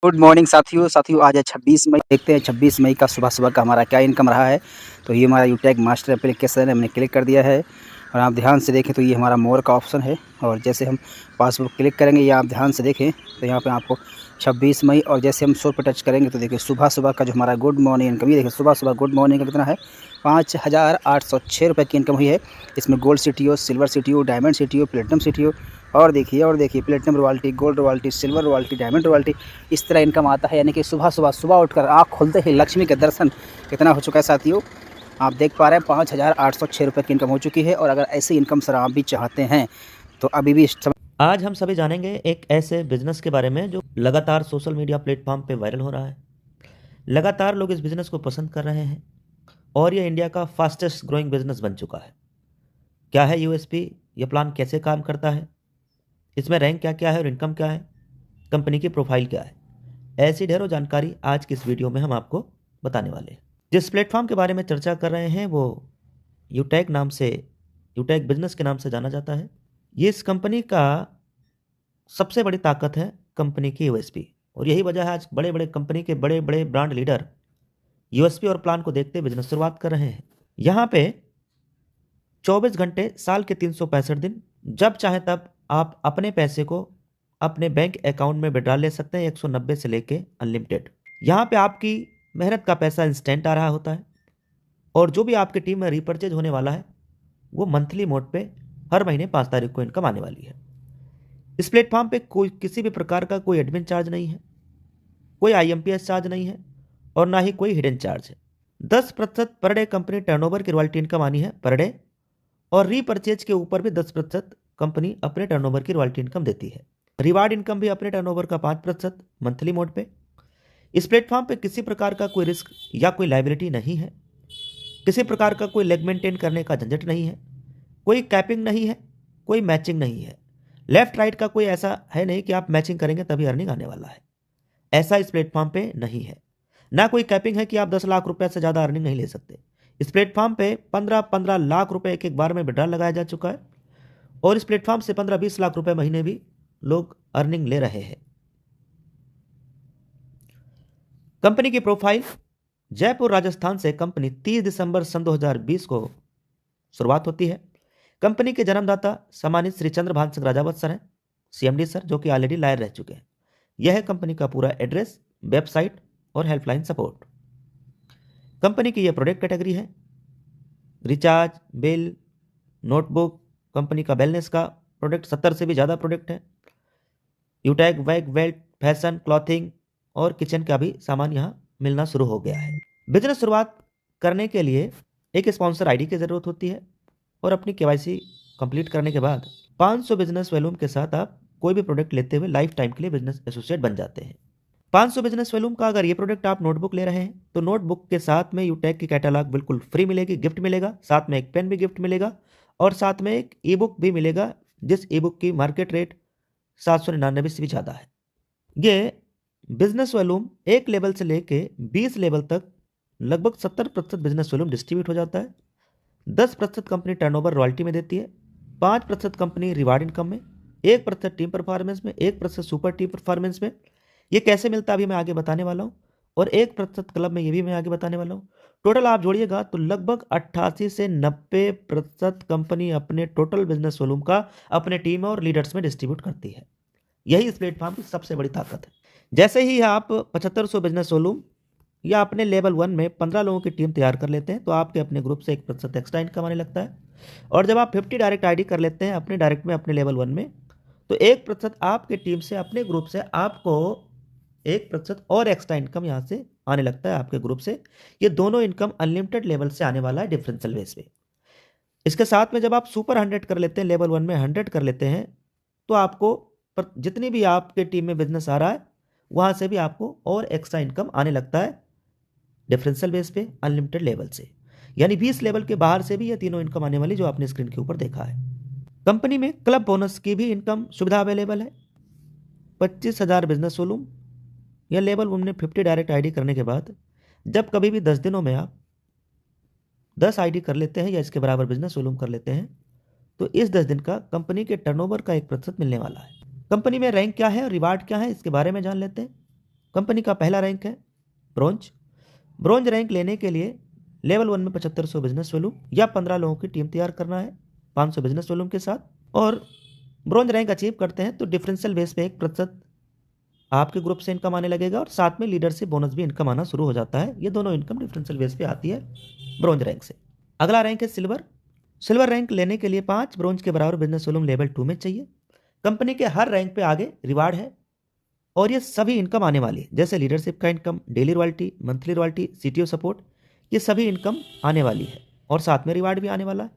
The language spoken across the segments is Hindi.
गुड मॉर्निंग साथियों आज है 26 मई। देखते हैं 26 मई का सुबह सुबह का हमारा क्या इनकम रहा है। तो ये हमारा यूटेक मास्टर एप्लीकेशन है, हमने क्लिक कर दिया है और आप ध्यान से देखें तो ये हमारा मोर का ऑप्शन है। और जैसे हम पासबुक क्लिक करेंगे, ये आप ध्यान से देखें तो यहाँ पे आपको 26 मई और जैसे हम शो पे टच करेंगे तो देखिए सुबह सुबह का जो हमारा गुड मॉर्निंग इनकम, ये देखिए सुबह सुबह गुड मॉर्निंग का कितना है, 5,806 रुपये की इनकम हुई है। इसमें gold CTO, silver CTO, diamond CTO, platinum CTO और देखिए platinum royalty, gold royalty, silver royalty, diamond royalty, इस तरह इनकम आता है। यानी कि सुबह उठकर आँख खुलते ही लक्ष्मी के दर्शन कितना हो चुका है साथियों, आप देख पा रहे हैं 5,806 रुपये की इनकम हो चुकी है। और अगर ऐसी इनकम सर आप भी चाहते हैं तो अभी भी आज हम सभी जानेंगे एक ऐसे बिजनेस के बारे में जो लगातार सोशल मीडिया प्लेटफॉर्म पे वायरल हो रहा है। लगातार लोग इस बिजनेस को पसंद कर रहे हैं और यह इंडिया का फास्टेस्ट ग्रोइंग बिजनेस बन चुका है। क्या है यूएसपी, यह प्लान कैसे काम करता है, इसमें रैंक क्या क्या है और इनकम क्या है, कंपनी की प्रोफाइल क्या है, ऐसी ढेरों जानकारी आज की इस वीडियो में हम आपको बताने वाले हैं। जिस प्लेटफॉर्म के बारे में चर्चा कर रहे हैं वो यूटेक बिजनेस के नाम से जाना जाता है। ये इस कंपनी का सबसे बड़ी ताकत है, कंपनी की यूएसपी, और यही वजह है आज बड़े बड़े कंपनी के बड़े बड़े ब्रांड लीडर यूएसपी और प्लान को देखते बिजनेस शुरुआत कर रहे हैं। यहाँ पे 24 घंटे साल के 365 दिन जब चाहे तब आप अपने पैसे को अपने बैंक अकाउंट में विड्रॉ ले सकते हैं, 190 से लेके अनलिमिटेड। यहाँ पे आपकी मेहनत का पैसा इंस्टेंट आ रहा होता है और जो भी आपकी टीम में रिपर्चेज होने वाला है वो मंथली मोड पे हर महीने 5 तारीख को इनकम आने वाली है। इस प्लेटफॉर्म पे कोई किसी भी प्रकार का कोई एडमिन चार्ज नहीं है, कोई IMPS चार्ज नहीं है और ना ही कोई हिडन चार्ज है। 10% पर डे कंपनी टर्नओवर की रॉयल्टी इनकम आनी है पर डे, और रीपरचेज के ऊपर भी 10% कंपनी अपने टर्नओवर की रॉयल्टी इनकम देती है। रिवार्ड इनकम भी अपने टर्नओवर का 5% मंथली मोड पे। इस प्लेटफॉर्म पे किसी प्रकार का कोई रिस्क या कोई लाइबिलिटी नहीं है, किसी प्रकार का कोई लेग मेंटेन करने का झंझट नहीं है, कोई कैपिंग नहीं है, कोई मैचिंग नहीं है, लेफ्ट राइट का कोई ऐसा है नहीं कि आप मैचिंग करेंगे तभी अर्निंग आने वाला है, ऐसा इस प्लेटफॉर्म पे नहीं है। ना कोई कैपिंग है कि आप 10 लाख रुपए से ज़्यादा अर्निंग नहीं ले सकते। इस प्लेटफॉर्म पे 15-15 लाख रुपए एक एक बार में विड्रॉ लगाया जा चुका है और इस प्लेटफॉर्म से 15-20 लाख रुपए महीने भी लोग अर्निंग ले रहे हैं। कंपनी की प्रोफाइल, जयपुर राजस्थान से कंपनी 30 दिसंबर सन 2020 को शुरुआत होती है। कंपनी के जन्मदाता सम्मानित श्री चंद्रभान सिंह राजावत सर हैं, CMD सर, जो कि ऑलरेडी लायर रह चुके हैं। यह है कंपनी का पूरा एड्रेस, वेबसाइट और हेल्पलाइन सपोर्ट। कंपनी की यह प्रोडक्ट कैटेगरी है, रिचार्ज, बिल, नोटबुक, कंपनी का वेलनेस का प्रोडक्ट, 70 से भी ज़्यादा प्रोडक्ट है। यूटैग, बैग, बेल्ट, फैशन, क्लॉथिंग और किचन का भी सामान यहाँ मिलना शुरू हो गया है। बिजनेस शुरुआत करने के लिए एक स्पॉन्सर ID की ज़रूरत होती है और अपनी KYC कंप्लीट करने के बाद 500 बिजनेस वॉल्यूम के साथ आप कोई भी प्रोडक्ट लेते हुए लाइफ टाइम के लिए बिजनेस एसोसिएट बन जाते हैं। 500 बिजनेस वॉल्यूम का अगर ये प्रोडक्ट आप नोटबुक ले रहे हैं तो नोटबुक के साथ में यूटेक की कैटलॉग बिल्कुल फ्री मिलेगी, गिफ्ट मिलेगा, साथ में एक पेन भी गिफ्ट मिलेगा और साथ में एक ई-बुक भी मिलेगा, जिस ई-बुक की मार्केट रेट 799 से भी ज़्यादा है। ये बिजनेस वॉल्यूम एक लेवल से लेके 20 लेवल तक लगभग 70% बिजनेस वॉल्यूम डिस्ट्रीब्यूट हो जाता है। 10% कंपनी टर्नओवर रॉयल्टी में देती है, 5% कंपनी रिवार्ड इनकम में, 1% टीम परफॉर्मेंस में, 1% सुपर टीम परफॉर्मेंस में। ये कैसे मिलता है अभी मैं आगे बताने वाला हूँ, और 1% क्लब में, ये भी मैं आगे बताने वाला हूँ। टोटल आप जोड़िएगा तो लगभग 88 से 90% कंपनी अपने टोटल बिजनेस वॉल्यूम का अपने टीम और लीडर्स में डिस्ट्रीब्यूट करती है। यही इस प्लेटफॉर्म की सबसे बड़ी ताकत है। जैसे ही आप 7500 बिजनेस वॉल्यूम या अपने लेवल 1 में 15 लोगों की टीम तैयार कर लेते हैं तो आपके अपने ग्रुप से 1% एक्स्ट्रा इनकम आने लगता है। और जब आप 50 डायरेक्ट ID कर लेते हैं अपने डायरेक्ट में अपने लेवल 1 में, तो 1% आपके टीम से, अपने ग्रुप से आपको 1% और एक्स्ट्रा इनकम यहाँ से आने लगता है आपके ग्रुप से। ये दोनों इनकम अनलिमिटेड लेवल से आने वाला है डिफरेंशियल बेस पे। इसके साथ में जब आप सुपर 100 कर लेते हैं, लेवल 1 में 100 कर लेते हैं, तो आपको जितनी भी आपके टीम में बिजनेस आ रहा है वहाँ से भी आपको और एक्स्ट्रा इनकम आने लगता है डिफरेंशियल बेस पे अनलिमिटेड लेवल से। यानी 20 लेवल के बाहर से भी ये तीनों इनकम आने वाली जो आपने स्क्रीन के ऊपर देखा है। कंपनी में क्लब बोनस की भी इनकम सुविधा अवेलेबल है। 25,000 बिजनेस वॉल्यूम या लेवल 1 में 50 डायरेक्ट ID करने के बाद जब कभी भी 10 दिनों में आप 10 ID कर लेते हैं या इसके बराबर बिजनेस वॉल्यूम कर लेते हैं तो इस 10 दिन का कंपनी के टर्नओवर का 1% मिलने वाला है। कंपनी में रैंक क्या है और रिवार्ड क्या है, इसके बारे में जान लेते हैं। कंपनी का पहला रैंक है ब्रॉन्ज। ब्रॉन्ज रैंक लेने के लिए लेवल 1 में 7500 बिजनेस वॉल्यूम या 15 लोगों की टीम तैयार करना है 500 बिजनेस वॉल्यूम के साथ, और ब्रॉन्ज रैंक अचीव करते हैं तो डिफरेंशियल बेस पे 1% आपके ग्रुप से इनकम आने लगेगा और साथ में लीडरशिप बोनस भी इनकम आना शुरू हो जाता है। ये दोनों इनकम डिफरेंशियल बेस पे आती है ब्रॉन्ज रैंक से। अगला रैंक है सिल्वर। सिल्वर रैंक लेने के लिए 5 ब्रॉन्ज के बराबर बिजनेस वॉल्यूम लेवल 2 में चाहिए। कंपनी के हर रैंक पे आगे रिवार्ड है और ये सभी इनकम आने वाली है, जैसे लीडरशिप का income, daily royalty, monthly royalty, CTO support, ये सभी इनकम आने वाली है और साथ में रिवार्ड भी आने वाला है।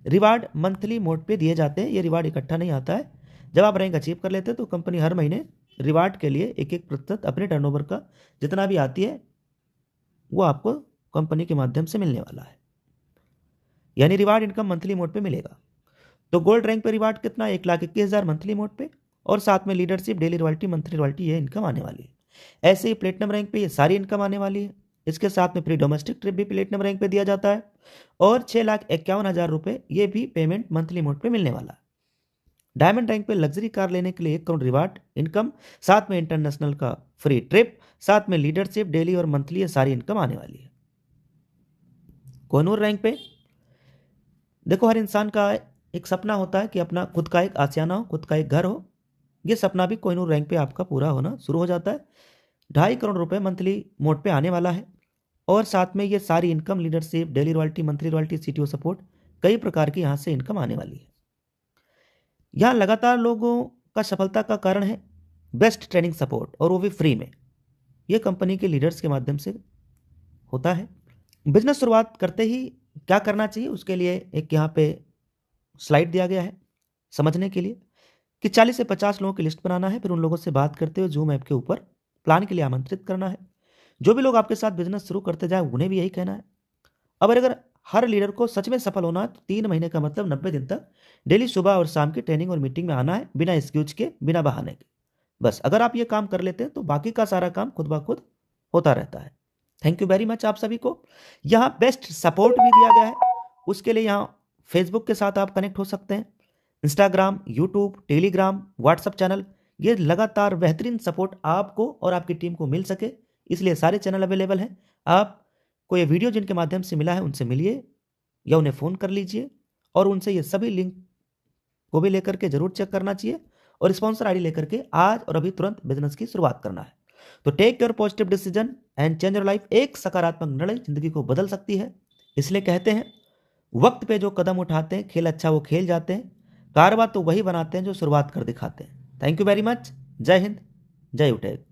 रिवार्ड मंथली मोड पे दिए जाते हैं, ये रिवार्ड इकट्ठा नहीं आता है। जब आप रैंक अचीव कर लेते हैं तो कंपनी हर महीने रिवार्ड के लिए 1% अपने टर्नओवर का जितना भी आती है वो आपको कंपनी के माध्यम से मिलने वाला है, यानी रिवार्ड इनकम मंथली मोड पे मिलेगा। तो गोल्ड रैंक पे रिवार्ड कितना, 1,21,000 मंथली मोड पे, और साथ में leadership, daily royalty, monthly royalty, ये इनकम आने वाली है। ऐसे ही प्लेटिनम रैंक पे ये सारी इनकम आने वाली है। इसके साथ में फ्री डोमेस्टिक ट्रिप भी प्लेटिनम रैंक पे दिया जाता है और 6,51,000 रुपये ये भी पेमेंट मंथली मोड पे मिलने वाला है। डायमंड रैंक पे लग्जरी कार लेने के लिए 1 करोड़ रिवार्ड इनकम, साथ में इंटरनेशनल का फ्री ट्रिप, साथ में लीडरशिप, डेली और मंथली, ये सारी इनकम आने वाली है। कोहिनूर रैंक पे देखो, हर इंसान का एक सपना होता है कि अपना खुद का एक आशियाना हो, खुद का एक घर हो। ये सपना भी कोहिनूर रैंक पे आपका पूरा होना शुरू हो जाता है। 2.5 करोड़ रुपए मंथली मोड पे आने वाला है और साथ में ये सारी income, leadership, daily royalty, monthly royalty, CTO support, कई प्रकार की यहाँ से इनकम आने वाली है। यहाँ लगातार लोगों का सफलता का कारण है बेस्ट ट्रेनिंग सपोर्ट, और वो भी फ्री में। ये कंपनी के लीडर्स के माध्यम से होता है। बिजनेस शुरुआत करते ही क्या करना चाहिए, उसके लिए एक यहाँ पे स्लाइड दिया गया है समझने के लिए कि 40 से 50 लोगों की लिस्ट बनाना है, फिर उन लोगों से बात करते हुए जूम ऐप के ऊपर प्लान के लिए आमंत्रित करना है। जो भी लोग आपके साथ बिजनेस शुरू करते जाए उन्हें भी यही कहना है। अब अगर हर लीडर को सच में सफल होना है तो 3 महीने का मतलब 90 दिन तक डेली सुबह और शाम की ट्रेनिंग और मीटिंग में आना है, बिना एक्सक्यूज के, बिना बहाने के। बस अगर आप ये काम कर लेते हैं तो बाकी का सारा काम खुद ब खुद होता रहता है। थैंक यू वेरी मच आप सभी को। यहाँ बेस्ट सपोर्ट भी दिया गया है, उसके लिए यहाँ फेसबुक के साथ आप कनेक्ट हो सकते हैं, Instagram, YouTube, Telegram, WhatsApp channel, ये लगातार बेहतरीन सपोर्ट आपको और आपकी टीम को मिल सके, इसलिए सारे चैनल अवेलेबल हैं। आपको ये वीडियो जिनके माध्यम से मिला है उनसे मिलिए या उन्हें फ़ोन कर लीजिए और उनसे ये सभी लिंक को भी लेकर के जरूर चेक करना चाहिए और स्पॉन्सर आईडी लेकर के आज और अभी तुरंत बिजनेस की शुरुआत करना है। तो take your positive decision and change your life. एक सकारात्मक निर्णय जिंदगी को बदल सकती है। इसलिए कहते हैं वक्त पे जो कदम उठाते हैं, खेल अच्छा वो खेल जाते हैं, कारवा तो वही बनाते हैं जो शुरुआत कर दिखाते हैं। Thank you very much. जय हिंद, जय उटेक।